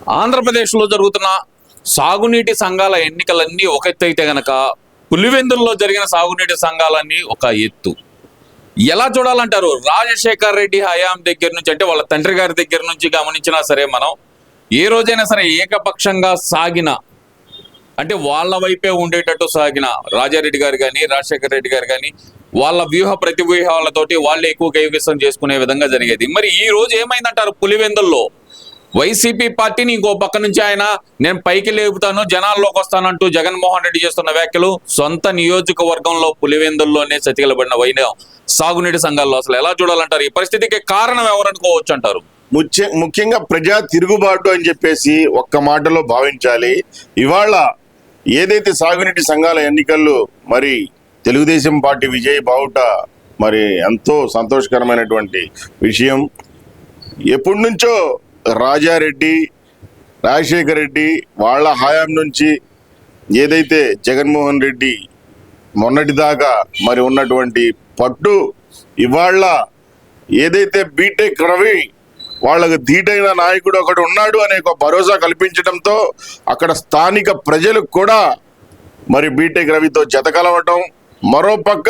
ఆంధ్రప్రదేశ్లో జరుగుతున్న సాగునీటి సంఘాల ఎన్నికలన్నీ ఒక ఎత్తు అయితే గనక పులివెందుల్లో జరిగిన సాగునీటి సంఘాలన్నీ ఒక ఎత్తు. ఎలా చూడాలంటారు? రాజశేఖర్ రెడ్డి హయాం దగ్గర నుంచి, అంటే వాళ్ళ తండ్రి గారి దగ్గర నుంచి గమనించినా సరే, మనం ఏ రోజైనా సరే ఏకపక్షంగా సాగిన, అంటే వాళ్ళ వైపే ఉండేటట్టు సాగిన రాజారెడ్డి గారు కానీ రాజశేఖర్ రెడ్డి గారు కానీ వాళ్ళ వ్యూహ ప్రతివ్యూహాలతోటి వాళ్ళు ఎక్కువ కైవసం చేసుకునే విధంగా జరిగేది. మరి ఈ రోజు ఏమైందంటారు? పులివెందుల్లో వైసీపీ పార్టీని ఇంకో పక్క నుంచి ఆయన నేను పైకి లేపుతాను, జనాల్లోకి వస్తానంటూ జగన్మోహన్ రెడ్డి చేస్తున్న వ్యాఖ్యలు సొంత నియోజకవర్గంలో పులివెందుల్లోనే చతికిలబడిన వైన సాగునీటి సంఘాల్లో అసలు ఎలా చూడాలంటారు? ఈ పరిస్థితికి కారణం ఎవరనుకోవచ్చు అంటారు? ముఖ్యంగా ప్రజా తిరుగుబాటు అని చెప్పేసి ఒక్క మాటలో భావించాలి. ఇవాళ ఏదైతే సాగునీటి సంఘాల ఎన్నికల్లో మరి తెలుగుదేశం పార్టీ విజయ్ బావుట మరి ఎంతో సంతోషకరమైనటువంటి విషయం. ఎప్పటి నుంచో రాజారెడ్డి రాజశేఖర్ రెడ్డి వాళ్ళ హయాం నుంచి ఏదైతే జగన్మోహన్ రెడ్డి మొన్నటిదాకా మరి ఉన్నటువంటి పట్టు, ఇవాళ ఏదైతే బీటెక్ రవి వాళ్ళకు ధీటైన నాయకుడు ఒకడు ఉన్నాడు అనే ఒక భరోసా కల్పించడంతో అక్కడ స్థానిక ప్రజలు కూడా మరి బీటెక్ రవితో జతకలవటం, మరోపక్క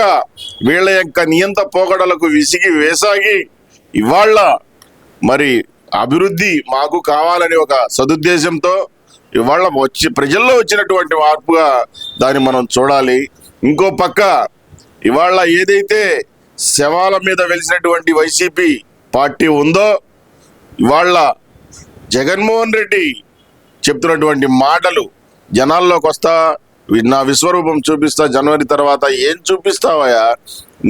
వీళ్ళ యొక్క నియంత పోకడలకు విసిగి వేసాగి ఇవాళ మరి అభివృద్ధి మాకు కావాలని ఒక సదుద్దేశంతో ఇవాళ ప్రజల్లో వచ్చినటువంటి మార్పుగా దాన్ని మనం చూడాలి. ఇంకో పక్క ఇవాళ ఏదైతే శవాల మీద వెలిసినటువంటి వైసీపీ పార్టీ ఉందో, ఇవాళ జగన్మోహన్ రెడ్డి చెప్తున్నటువంటి మాటలు జనాల్లోకి వస్తా, నా విశ్వరూపం చూపిస్తా, జనవరి తర్వాత ఏం చూపిస్తావయ్యా?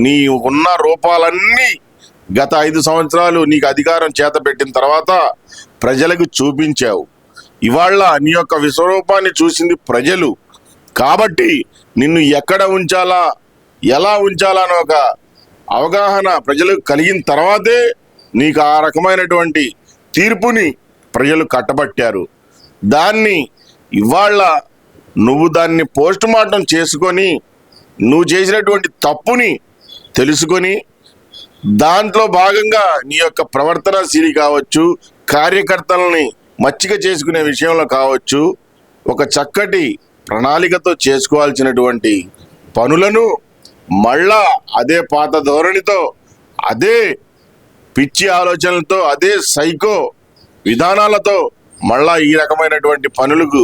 నీ ఉన్న రూపాలన్నీ గత 5 సంవత్సరాలు నీకు అధికారం చేత పెట్టిన తర్వాత ప్రజలకు చూపించావు. ఇవాళ నీ యొక్క విశ్వరూపాన్ని చూసింది ప్రజలు. కాబట్టి నిన్ను ఎక్కడ ఉంచాలా, ఎలా ఉంచాలా అని ఒక అవగాహన ప్రజలకు కలిగిన తర్వాతే నీకు ఆ రకమైనటువంటి తీర్పుని ప్రజలు కట్టబట్టారు. దాన్ని ఇవాళ నువ్వు దాన్ని పోస్ట్ మార్టం చేసుకొని నువ్వు చేసినటువంటి తప్పుని తెలుసుకొని దాంట్లో భాగంగా నీ యొక్క ప్రవర్తన శీలి కావచ్చు, కార్యకర్తలని మచ్చిక చేసుకునే విషయంలో కావచ్చు, ఒక చక్కటి ప్రణాళికతో చేసుకోవాల్సినటువంటి పనులను మళ్ళా అదే పాత ధోరణితో, అదే పిచ్చి ఆలోచనలతో, అదే సైకో విధానాలతో మళ్ళా ఈ రకమైనటువంటి పనులకు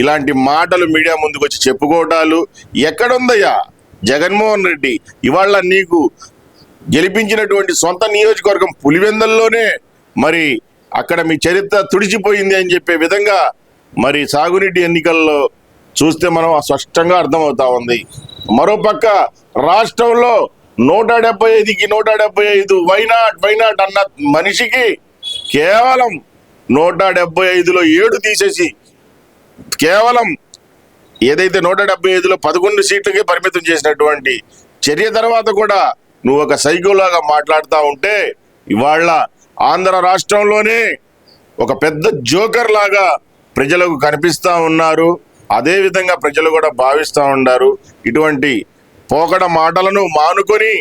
ఇలాంటి మాటలు మీడియా ముందుకు వచ్చి చెప్పుకోవటాలు ఎక్కడుందయ్యా? జగన్మోహన్ రెడ్డి ఇవాళ నీకు గెలిపించినటువంటి సొంత నియోజకవర్గం పులివెందుల్లోనే మరి అక్కడ మీ చరిత్ర తుడిచిపోయింది అని చెప్పే విధంగా మరి సాగునీటి ఎన్నికల్లో చూస్తే మనం స్పష్టంగా అర్థమవుతా ఉంది. మరోపక్క రాష్ట్రంలో 175కి 175 వైనాట్ అన్న మనిషికి కేవలం 175లో 7 తీసేసి కేవలం ఏదైతే 175లో 11 సీట్లకే పరిమితం చేసినటువంటి చర్య తర్వాత కూడా నువ్వు ఒక సైకోలాగా మాట్లాడుతూ ఉంటే ఇవాళ ఆంధ్ర రాష్ట్రంలోనే ఒక పెద్ద జోకర్ లాగా ప్రజలకు కనిపిస్తూ ఉన్నారు. అదే విధంగా ప్రజలు కూడా భావిస్తూ ఉన్నారు. ఇటువంటి పోకడ మాటలను మానుకొని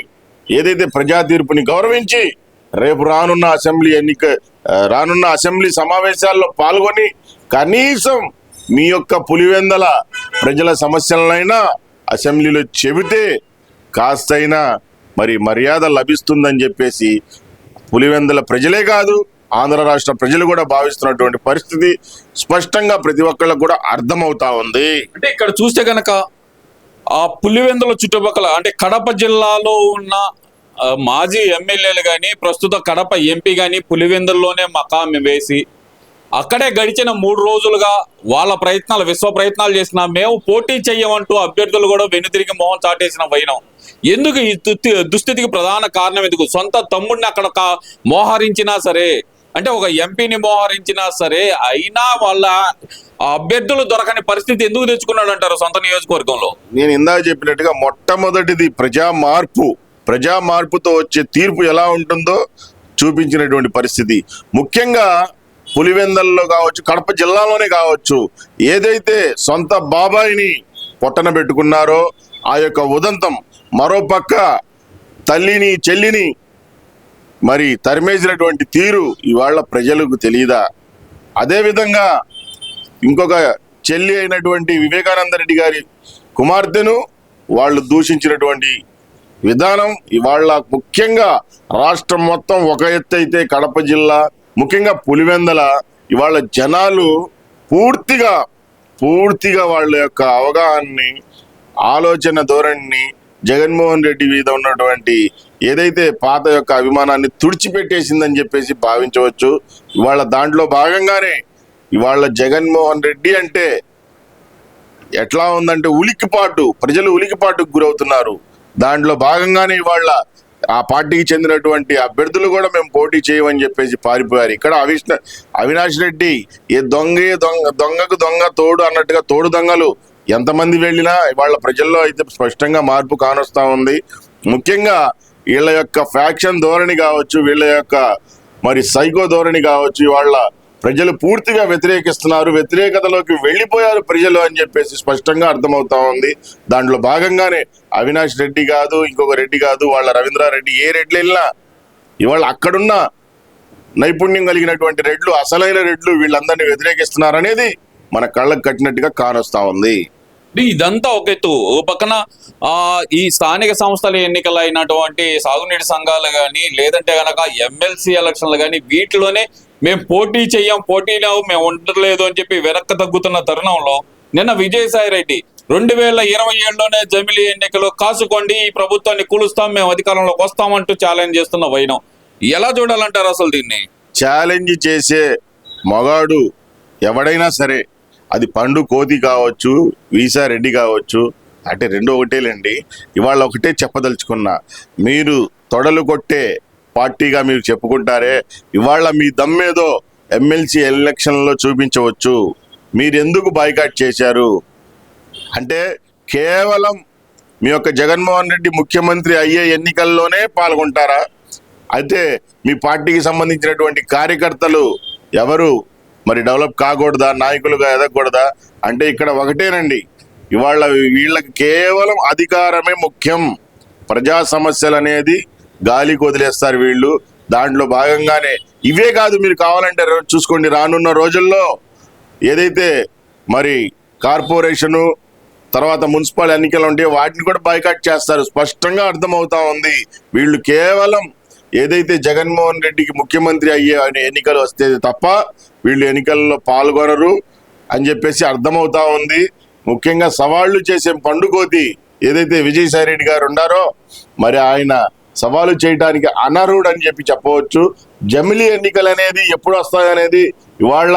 ఏదైతే ప్రజా తీర్పుని గౌరవించి రేపు రానున్న అసెంబ్లీ సమావేశాల్లో పాల్గొని కనీసం మీ యొక్క పులివెందుల ప్రజల సమస్యలనైనా అసెంబ్లీలో చెబితే కాస్తైనా మరి మర్యాద లభిస్తుందని చెప్పేసి పులివెందుల ప్రజలే కాదు, ఆంధ్ర రాష్ట్ర ప్రజలు కూడా భావిస్తున్నటువంటి పరిస్థితి స్పష్టంగా ప్రతి ఒక్కళ్ళకు కూడా అర్థమవుతా ఉంది. అంటే ఇక్కడ చూస్తే కనుక ఆ పులివెందుల చుట్టుపక్కల, అంటే కడప జిల్లాలో ఉన్న మాజీ ఎమ్మెల్యేలు కానీ ప్రస్తుత కడప ఎంపీ కానీ పులివెందుల్లోనే మకాం వేసి అక్కడే గడిచిన 3 రోజులుగా వాళ్ళ విశ్వ ప్రయత్నాలు చేసిన మేము పోటీ చెయ్యమంటూ అభ్యర్థులు కూడా వెనుతిరిగి మొహం చాటేసిన వైనం. ఎందుకు ఈ దుస్థితికి ప్రధాన కారణం ఎందుకు? సొంత తమ్ముడిని అక్కడ మోహరించినా సరే, అంటే ఒక ఎంపీని మోహరించినా సరే, అయినా వాళ్ళ అభ్యర్థులు దొరకని పరిస్థితి ఎందుకు తెచ్చుకున్నాడు అంటారు సొంత నియోజకవర్గంలో? నేను ఇందాక చెప్పినట్టుగా మొట్టమొదటిది ప్రజా మార్పుతో వచ్చే తీర్పు ఎలా ఉంటుందో చూపించినటువంటి పరిస్థితి. ముఖ్యంగా పులివెందుల్లో కావచ్చు, కడప జిల్లాలోనే కావచ్చు, ఏదైతే సొంత బాబాయిని పొట్టన పెట్టుకున్నారో ఆ యొక్క ఉదంతం, మరోపక్క తల్లిని చెల్లిని మరి తరిమేసినటువంటి తీరు ఇవాళ ప్రజలకు తెలియదా? అదేవిధంగా ఇంకొక చెల్లి అయినటువంటి వివేకానంద రెడ్డి గారి కుమార్తెను వాళ్ళు దూషించినటువంటి విధానం ఇవాళ ముఖ్యంగా రాష్ట్రం మొత్తం ఒక ఎత్తు అయితే కడప జిల్లా ముఖ్యంగా పులివెందల ఇవాళ జనాలు పూర్తిగా వాళ్ళ యొక్క అవగాహనని ఆలోచన ధోరణిని జగన్మోహన్ రెడ్డి మీద ఉన్నటువంటి ఏదైతే పాత యొక్క అభిమానాన్ని తుడిచిపెట్టేసిందని చెప్పేసి భావించవచ్చు. ఇవాళ దాంట్లో భాగంగానే ఇవాళ జగన్మోహన్ రెడ్డి అంటే ఎట్లా ఉందంటే ప్రజలు ఉలికిపాటుకు గురవుతున్నారు. దాంట్లో భాగంగానే ఇవాళ ఆ పార్టీకి చెందినటువంటి అభ్యర్థులు కూడా మేము పోటీ చేయమని చెప్పేసి పారిపోయారు. ఇక్కడ అవినాష్ రెడ్డి దొంగకు దొంగ తోడు అన్నట్టుగా తోడు దొంగలు ఎంతమంది వెళ్ళినా ఇవాళ ప్రజల్లో అయితే స్పష్టంగా మార్పు కానొస్తా ఉంది. ముఖ్యంగా వీళ్ళ యొక్క ఫ్యాక్షన్ ధోరణి కావచ్చు, వీళ్ళ యొక్క మరి సైకో ధోరణి కావచ్చు, ఇవాళ ప్రజలు పూర్తిగా వ్యతిరేకిస్తున్నారు, వ్యతిరేకతలోకి వెళ్ళిపోయారు ప్రజలు అని చెప్పేసి స్పష్టంగా అర్థమవుతా ఉంది. దాంట్లో భాగంగానే అవినాష్ రెడ్డి కాదు, ఇంకొక రెడ్డి కాదు, వాళ్ళ రవీంద్రారెడ్డి, ఏ రెడ్లు వెళ్ళినా ఇవాళ అక్కడున్న నైపుణ్యం కలిగినటువంటి రెడ్లు, అసలైన రెడ్లు వీళ్ళందరినీ వ్యతిరేకిస్తున్నారు అనేది మన కళ్ళకు కట్టినట్టుగా కానొస్తా ఉంది. ఇదంతా ఒక ఎత్తు. ఓ పక్కన ఈ స్థానిక సంస్థల ఎన్నికలు అయినటువంటి సాగునీటి సంఘాలు కానీ, లేదంటే గనక ఎమ్మెల్సీ ఎలక్షన్లు కానీ, వీటిలోనే మేము పోటీలో మేము ఉండలేదు అని చెప్పి వెనక్కి తగ్గుతున్న తరుణంలో నిన్న విజయసాయి రెడ్డి 2027లోనే జమిలీ ఎన్నికలు కాసుకోండి, ఈ ప్రభుత్వాన్ని కూలుస్తాం, మేము అధికారంలోకి వస్తామంటూ ఛాలెంజ్ చేస్తున్న వైనం ఎలా చూడాలంటారు అసలు దీన్ని? ఛాలెంజ్ చేసే మగాడు ఎవడైనా సరే, అది పండు కోతి కావచ్చు, వీసా రెడ్డి కావచ్చు, అంటే రెండు ఒకటేలేండి. ఇవాళ ఒకటే చెప్పదలుచుకున్నా, మీరు తొడలు కొట్టే పార్టీగా మీరు చెప్పుకుంటారే, ఇవాళ మీ దమ్మేదో ఎమ్మెల్సీ ఎలక్షన్లో చూపించవచ్చు. మీరు ఎందుకు బాయ్కాట్ చేశారు అంటే కేవలం మీ యొక్క జగన్మోహన్ రెడ్డి ముఖ్యమంత్రి అయ్యే ఎన్నికల్లోనే పాల్గొంటారా? అయితే మీ పార్టీకి సంబంధించినటువంటి కార్యకర్తలు ఎవరు మరి డెవలప్ కాకూడదా, నాయకులుగా ఎదగకూడదా అంటే ఇక్కడ ఒకటేనండి, ఇవాళ వీళ్ళకి కేవలం అధికారమే ముఖ్యం. ప్రజా సమస్యలు అనేది గాలికి వదిలేస్తారు వీళ్ళు. దాంట్లో భాగంగానే ఇవే కాదు, మీరు కావాలంటే చూసుకోండి, రానున్న రోజుల్లో ఏదైతే మరి కార్పొరేషను తర్వాత మున్సిపల్ ఎన్నికలు ఉంటాయో వాటిని కూడా బాయ్కాట్ చేస్తారు. స్పష్టంగా అర్థమవుతా ఉంది. వీళ్ళు కేవలం ఏదైతే జగన్మోహన్ రెడ్డికి ముఖ్యమంత్రి అయ్యే ఎన్నికలు వస్తే తప్ప వీళ్ళు ఎన్నికల్లో పాల్గొనరు అని చెప్పేసి అర్థమవుతా ఉంది. ముఖ్యంగా సవాళ్లు చేసే పండుకోతి ఏదైతే విజయసాయి రెడ్డి గారు ఉన్నారో మరి ఆయన సవాలు చేయడానికి అనర్హుడు అని చెప్పవచ్చు. జమిలీ ఎన్నికలు అనేది ఎప్పుడు వస్తాయనేది ఇవాళ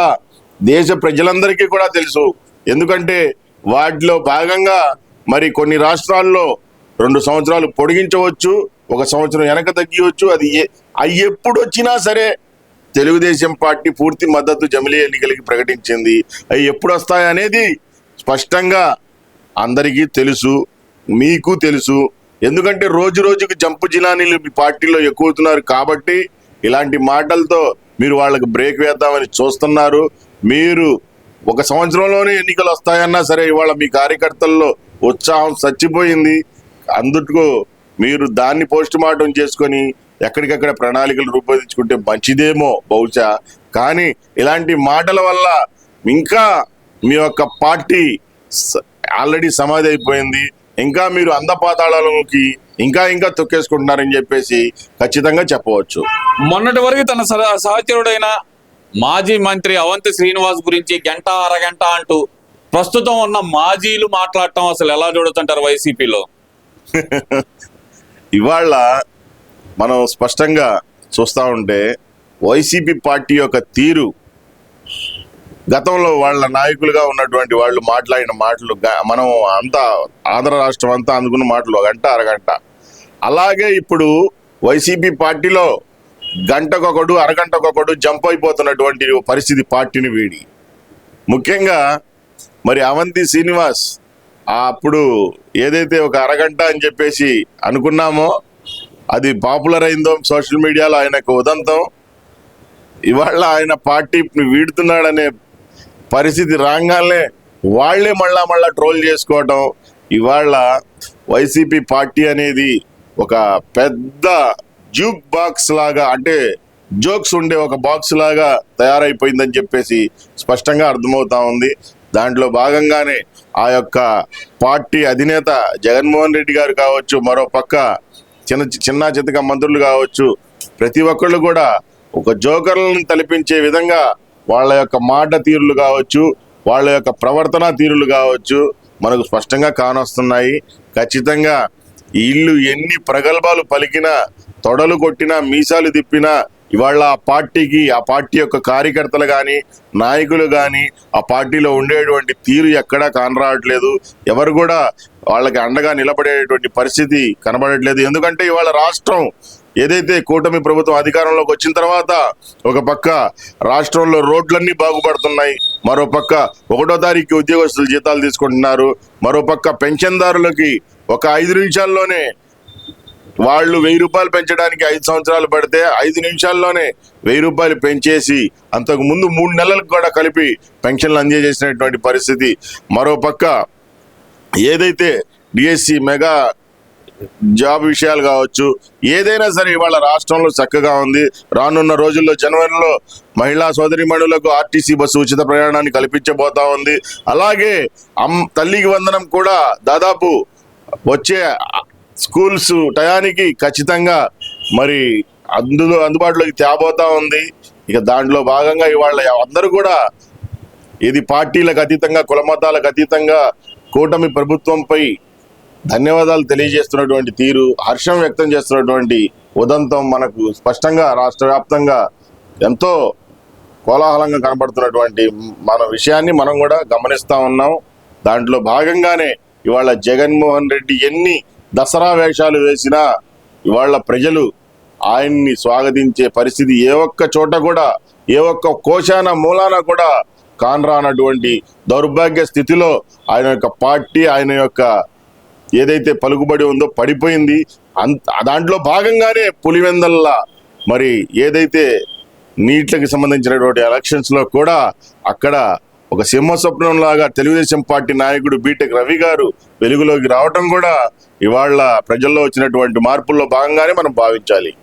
దేశ ప్రజలందరికీ కూడా తెలుసు. ఎందుకంటే వాటిలో భాగంగా మరి కొన్ని రాష్ట్రాల్లో 2 సంవత్సరాలు పొడిగించవచ్చు, 1 సంవత్సరం వెనక తగ్గివచ్చు. అది ఎప్పుడు వచ్చినా సరే తెలుగుదేశం పార్టీ పూర్తి మద్దతు జమిలీ ఎన్నికలకి ప్రకటించింది. అవి ఎప్పుడు వస్తాయనేది స్పష్టంగా అందరికీ తెలుసు, మీకు తెలుసు. ఎందుకంటే రోజు రోజుకు జంపు జినానీలు మీ పార్టీలో ఎక్కువవుతున్నారు కాబట్టి ఇలాంటి మాటలతో మీరు వాళ్ళకి బ్రేక్ వేద్దామని చూస్తున్నారు. మీరు 1 సంవత్సరంలోనే ఎన్నికలు వస్తాయన్నా సరే ఇవాళ మీ కార్యకర్తల్లో ఉత్సాహం చచ్చిపోయింది. అందుకు మీరు దాన్ని పోస్ట్ మార్టం చేసుకొని ఎక్కడికక్కడ ప్రణాళికలు రూపొందించుకుంటే మంచిదేమో బహుశా. కానీ ఇలాంటి మాటల వల్ల ఇంకా మీ యొక్క పార్టీ ఆల్రెడీ సమాధి అయిపోయింది. ఇంకా మీరు అందపాతాళంలోకి ఇంకా తొక్కేసుకుంటున్నారని చెప్పేసి ఖచ్చితంగా చెప్పవచ్చు. మొన్నటి వరకు తన సహచరుడైన మాజీ మంత్రి అవంతి శ్రీనివాస్ గురించి గంట అరగంట అంటూ ప్రస్తుతం ఉన్న మాజీలు మాట్లాడటం అసలు ఎలా చూడొచ్చంటారు వైసీపీలో? ఇవాళ మనం స్పష్టంగా చూస్తూ ఉంటే వైసీపీ పార్టీ యొక్క తీరు, గతంలో వాళ్ళ నాయకులుగా ఉన్నటువంటి వాళ్ళు మాట్లాడిన మాటలు మనం అంతా ఆంధ్ర రాష్ట్రం అంతా అందుకున్న మాటలు గంట అరగంట. అలాగే ఇప్పుడు వైసీపీ పార్టీలో గంటకొకడు అరగంటకొకడు జంప్ అయిపోతున్నటువంటి పరిస్థితి పార్టీని వీడి. ముఖ్యంగా మరి అవంతి శ్రీనివాస్ అప్పుడు ఏదైతే ఒక అరగంట అని చెప్పేసి అనుకున్నామో అది పాపులర్ అయిందో సోషల్ మీడియాలో ఆయనకు ఉదంతం. ఇవాళ ఆయన పార్టీని వీడుతున్నాడనే పరిస్థితి రాగానే వాళ్లే మళ్ళా ట్రోల్ చేసుకోవటం. ఇవాళ వైసీపీ పార్టీ అనేది ఒక పెద్ద జ్యూక్ బాక్స్ లాగా, అంటే జోక్స్ ఉండే ఒక బాక్స్ లాగా తయారైపోయిందని చెప్పేసి స్పష్టంగా అర్థమవుతా ఉంది. దాంట్లో భాగంగానే ఆ యొక్క పార్టీ అధినేత జగన్మోహన్ రెడ్డి గారు కావచ్చు, మరో పక్క చిన్న చితక మంత్రులు కావచ్చు, ప్రతి ఒక్కళ్ళు కూడా ఒక జోకర్లను తలపించే విధంగా వాళ్ళ యొక్క మాట తీరులు కావచ్చు, వాళ్ళ యొక్క ప్రవర్తన తీరులు కావచ్చు మనకు స్పష్టంగా కానొస్తున్నాయి. ఖచ్చితంగా వీళ్ళు ఎన్ని ప్రగల్భాలు పలికినా, తొడలు కొట్టినా, మీసాలు తిప్పినా ఇవాళ ఆ పార్టీకి, ఆ పార్టీ యొక్క కార్యకర్తలు కానీ, నాయకులు కానీ ఆ పార్టీలో ఉండేటువంటి తీరు ఎక్కడా కానరావట్లేదు. ఎవరు కూడా వాళ్ళకి అండగా నిలబడేటువంటి పరిస్థితి కనబడట్లేదు. ఎందుకంటే ఇవాళ రాష్ట్రం ఏదైతే కూటమి ప్రభుత్వం అధికారంలోకి వచ్చిన తర్వాత ఒక పక్క రాష్ట్రంలో రోడ్లన్నీ బాగుపడుతున్నాయి, మరో పక్క 1వ తారీఖు ఉద్యోగస్తులు జీతాలు తీసుకుంటున్నారు, మరో పక్క పెన్షన్దారులకి ఒక 5 నిమిషాల్లోనే వాళ్ళు 1000 రూపాయలు పెంచడానికి 5 సంవత్సరాలు పడితే 5 నిమిషాల్లోనే 1000 రూపాయలు పెంచేసి అంతకు ముందు 3 నెలలకు కూడా కలిపి పెన్షన్లు అందజేసినటువంటి పరిస్థితి. మరో పక్క ఏదైతే డిఎస్సి మెగా జాబ్ విషయాలు కావచ్చు, ఏదైనా సరే ఇవాళ రాష్ట్రంలో చక్కగా ఉంది. రానున్న రోజుల్లో జనవరిలో మహిళా సోదరిమణులకు ఆర్టీసీ బస్సు ఉచిత ప్రయాణాన్ని కల్పించబోతా ఉంది. అలాగే తల్లికి వందనం కూడా దాదాపు వచ్చే స్కూల్స్ టయానికి ఖచ్చితంగా మరి అందుబాటులోకి తేబోతా ఉంది. ఇక దాంట్లో భాగంగా ఇవాళ అందరూ కూడా ఇది పార్టీలకు అతీతంగా, కులమతాలకు అతీతంగా కూటమి ప్రభుత్వంపై ధన్యవాదాలు తెలియజేస్తున్నటువంటి తీరు, హర్షం వ్యక్తం చేస్తున్నటువంటి ఉదంతం మనకు స్పష్టంగా రాష్ట్ర వ్యాప్తంగా ఎంతో కోలాహలంగా కనబడుతున్నటువంటి మన విషయాన్ని మనం కూడా గమనిస్తా ఉన్నాం. దాంట్లో భాగంగానే ఇవాళ జగన్మోహన్ రెడ్డి ఎన్ని దసరా వేషాలు వేసినా ఇవాళ ప్రజలు ఆయన్ని స్వాగతించే పరిస్థితి ఏ ఒక్క చోట కూడా, ఏ ఒక్క కోశాన మూలాన కూడా కానరానటువంటి దౌర్భాగ్య స్థితిలో ఆయన యొక్క పార్టీ, ఆయన యొక్క ఏదైతే పలుకుబడి ఉందో పడిపోయింది. దాంట్లో భాగంగానే పులివెందల్లా మరి ఏదైతే నీట్లకి సంబంధించినటువంటి ఎలక్షన్స్ లో కూడా అక్కడ ఒక సింహస్వప్నం లాగా తెలుగుదేశం పార్టీ నాయకుడు బీటెక్ రవి గారు వెలుగులోకి రావటం కూడా ఇవాళ ప్రజల్లో వచ్చినటువంటి మార్పుల్లో భాగంగానే మనం భావించాలి.